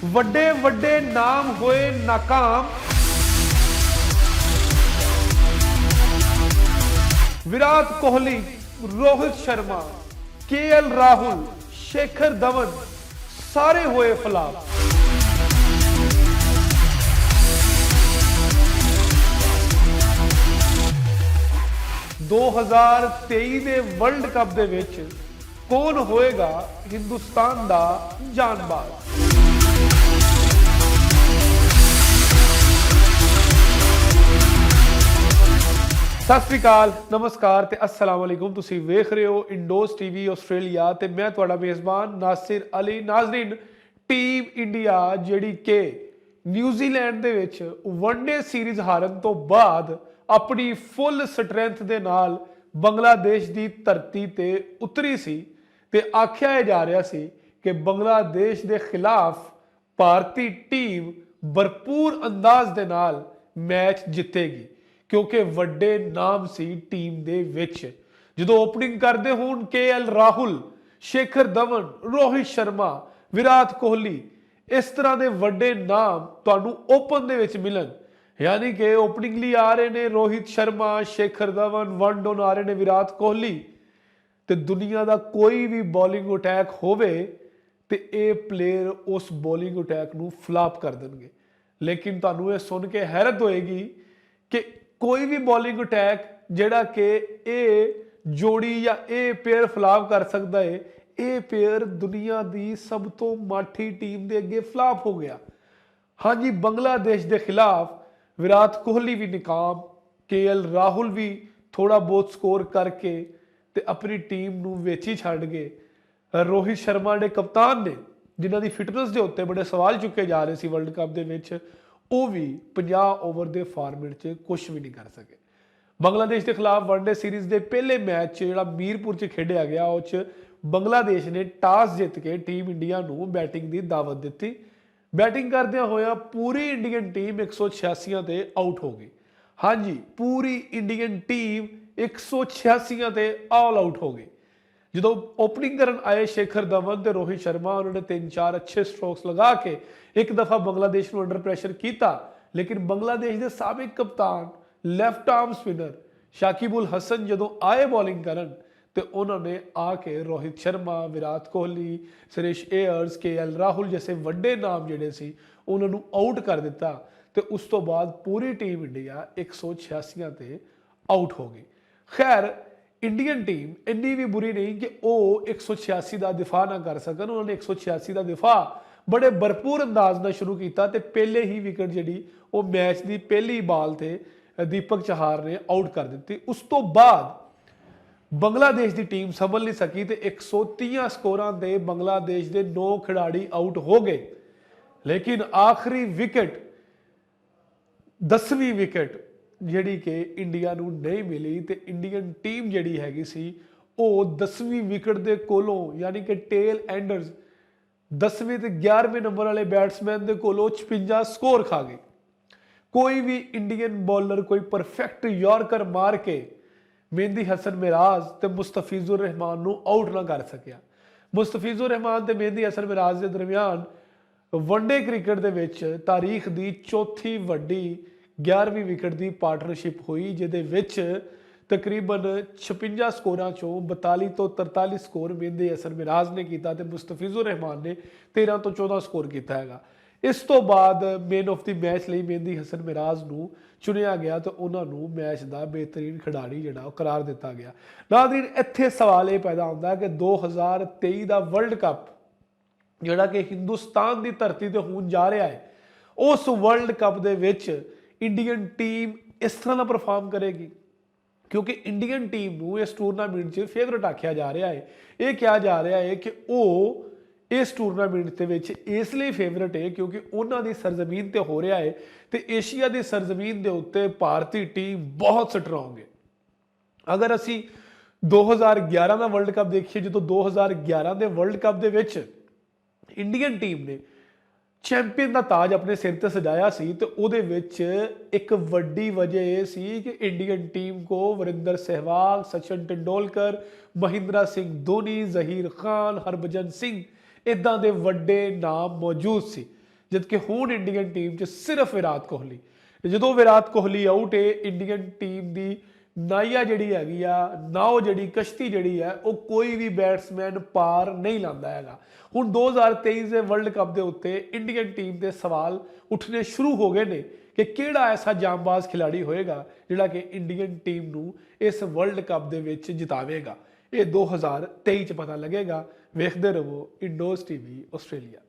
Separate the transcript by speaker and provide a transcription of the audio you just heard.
Speaker 1: ਵੱਡੇ ਵੱਡੇ ਨਾਮ ਹੋਏ ਨਾਕਾਮ। विराट कोहली, रोहित शर्मा, केएल राहुल, शेखर धवन सारे होए फ्लॉप। 2023 ਦੇ वर्ल्ड कप ਦੇ ਵਿੱਚ कौन होएगा हिंदुस्तान ਦਾ जानबाज। सत श्री अकाल, नमस्कार ते अस्सलाम वालेकुम। तुसी वेख रहे हो इंडोज टीवी आस्ट्रेलिया ते मैं तुहाडा मेज़बान नासिर अली। नाज़रीन, टीम इंडिया जिहड़ी के न्यूजीलैंड दे विच वनडे सीरीज़ हारन तो बाद अपनी फुल स्ट्रेंथ दे नाल बंगलादेश दी धरती ते उतरी सी ते आख्या जा रहा सी कि बंगलादेश दे खिलाफ भारतीय टीम भरपूर अंदाज दे नाल मैच जितेगी क्योंकि वड्डे नाम सी टीम दे विच। जो ओपनिंग करते होण केएल राहुल, शेखर धवन, रोहित शर्मा, विराट कोहली, इस तरह के वड्डे नाम तुहानू ओपन दे विच मिलन, यानी कि ओपनिंगली आ रहे ने रोहित शर्मा, शेखर धवन, वन डाउन आ रहे ने विराट कोहली, तो दुनिया का कोई भी बॉलिंग अटैक होवे तो ये प्लेयर उस बॉलिंग अटैक नू फ्लॉप कर देंगे। लेकिन तुहानू ये सुन के हैरत होएगी कि कोई भी बॉलिंग अटैक जिहड़ा कि ये जोड़ी या ये पेयर फ्लॉप कर सकता है, ये पेयर दुनिया की सब तो माठी टीम के अगे फ्लॉप हो गया। हाँ जी, बांग्लादेश के खिलाफ विराट कोहली भी नाकाम, केएल राहुल भी थोड़ा बहुत स्कोर करके ते अपनी टीम नू विच ही छड्ड गए। रोहित शर्मा ने कप्तान ने जिन्हां दी फिटनेस के उत्ते बड़े सवाल चुके जा रहे सी वर्ल्ड कप दे विच, वो भी 50 ओवर के फॉर्मेट च कुछ भी नहीं कर सके। बांग्लादेश के खिलाफ वनडे सीरीज़ के पहले मैच जो मीरपुर च खेडिया गया उस बांग्लादेश ने टॉस जित के टीम इंडिया नू बैटिंग की दावत दी। बैटिंग करदे होया पूरी इंडियन टीम 186 ते आउट हो गई। हाँ जी, पूरी इंडियन टीम 186 ते ऑल आउट हो गई। जो ओपनिंग करन आए शेखर धवन ते रोहित शर्मा, उन्होंने 3-4 अच्छे स्ट्रोक्स लगा के एक दफा बांग्लादेश को अंडर प्रेशर किया, लेकिन बांग्लादेश के साबिक कप्तान लैफ्ट आर्म स्पिनर शाकिब उल हसन जो आए बॉलिंग करन तो उन्होंने आके रोहित शर्मा, विराट कोहली, सुरेश एयर्स, केएल राहुल जैसे वड्डे नाम जिहड़े सी उन्होंने आउट कर दिता। तो उस तो बाद पूरी टीम इंडिया 186 ते आउट हो गई। खैर, इंडियन टीम इन्नी भी बुरी नहीं कि वह 186 का दिफा ना कर सकन। उन्होंने 186 का दिफा बड़े भरपूर अंदाज न शुरू किया तो पहले ही विकेट जी वो मैच की पहली बाल थे दीपक चहार ने आउट कर दी। उस तो बाद बांग्लादेश की टीम संभल नहीं सकी तो 130 स्कोरां से बांग्लादेश के 9 खिलाड़ी आउट हो गए। लेकिन आखिरी विकेट 10वीं विकेट जिहड़ी कि इंडिया नू नहीं मिली तो इंडियन टीम जिहड़ी हैगी सी वो 10वीं विकेट के कोलों यानी कि टेल एंडर्स 10वें ते 11वें नंबर वाले बैट्समैन के कोलों 56 स्कोर खा गई। कोई भी इंडियन बॉलर कोई परफेक्ट यॉर्कर मार के मेहंदी हसन मिराज ते मुस्तफिजुर रहमान नू आउट ना कर सकिया। मुस्तफिजुर रहमान ते मेहंदी हसन मिराज के दरमियान वनडे क्रिकेट दे विच तारीख की चौथी वड्डी 11वीं विकेट की पार्टनरशिप हुई, जिहदे विच तकरीबन 56 स्कोरां चों 42 तो 43 स्कोर मेहंदी हसन मिराज ने किया तो मुस्तफिजुर रहमान ने 13 तो 14 स्कोर किया है। इस तो बाद मैन ऑफ द मैच लिए मेहंदी हसन मिराज नू चुनिया गया तो उन्होंने मैच का बेहतरीन खिडारी जिहड़ा करार दिता गया। नाज़रीन, इत्थे सवाल ये पैदा होता है कि 2023 का वर्ल्ड कप जिहड़ा कि हिंदुस्तान की धरती ते होण जा रहा है, उस world cup they which Indian team इस तरह का परफॉर्म करेगी क्योंकि इंडियन टीम नू इस टूरनामेंट च फेवरेट आख्या जा रहा है। ये कहा जा रहा है कि वो इस टूरनामेंट के विच इसलिए फेवरेट है क्योंकि उन्होंने सरजमीन ते हो रहा है तो एशिया की सरजमीन के उत्ते भारतीय टीम बहुत स्ट्रोंग है। अगर असी 2011 का वर्ल्ड कप देखिए, जो 2011 के वर्ल्ड कप के विच इंडियन टीम ने चैंपियन का ताज अपने सिर ते सजाया सी तो उहदे विच एक वड्डी वजह यह सी कि इंडियन टीम को वीरेंद्र सहवाग, सचिन तेंदुलकर, महेंद्र सिंह धोनी, जहीर खान, हरभजन सिंह इदां दे वड्डे नाम मौजूद सी। ਜਦਕਿ ਹੁਣ ਇੰਡੀਅਨ ਟੀਮ 'ਚ ਸਿਰਫ ਵਿਰਾਟ ਕੋਹਲੀ। ਤੇ ਜਦੋਂ ਵਿਰਾਟ ਕੋਹਲੀ ਆਊਟ ਹੈ, ਇੰਡੀਅਨ ਟੀਮ ਦੀ ਨਾਈਆ ਜਿਹੜੀ ਹੈਗੀ ਆ, ਨਾਓ ਜਿਹੜੀ ਕਸ਼ਤੀ ਜਿਹੜੀ ਹੈ, ਉਹ ਕੋਈ ਵੀ ਬੈਟਸਮੈਨ ਪਾਰ ਨਹੀਂ ਲਾਉਂਦਾ ਹੈਗਾ। ਹੁਣ 2023 ਦੇ ਵਰਲਡ ਕੱਪ ਦੇ ਉੱਤੇ ਇੰਡੀਅਨ ਟੀਮ ਦੇ ਸਵਾਲ ਉੱਠਣੇ ਸ਼ੁਰੂ ਹੋ ਗਏ ਨੇ ਕਿ ਕਿਹੜਾ ਐਸਾ ਜਾਂਬਾਜ਼ ਖਿਲਾੜੀ ਹੋਏਗਾ ਜਿਹੜਾ ਕਿ ਇੰਡੀਅਨ ਟੀਮ ਨੂੰ ਇਸ ਵਰਲਡ ਕੱਪ ਦੇ ਵਿੱਚ ਜਿਤਾਵੇਗਾ। ਇਹ 2023 ਚ ਪਤਾ ਲੱਗੇਗਾ। ਵੇਖਦੇ ਰਹੋ ਇੰਡੋਜ਼ ਟੀਵੀ ਆਸਟ੍ਰੇਲੀਆ।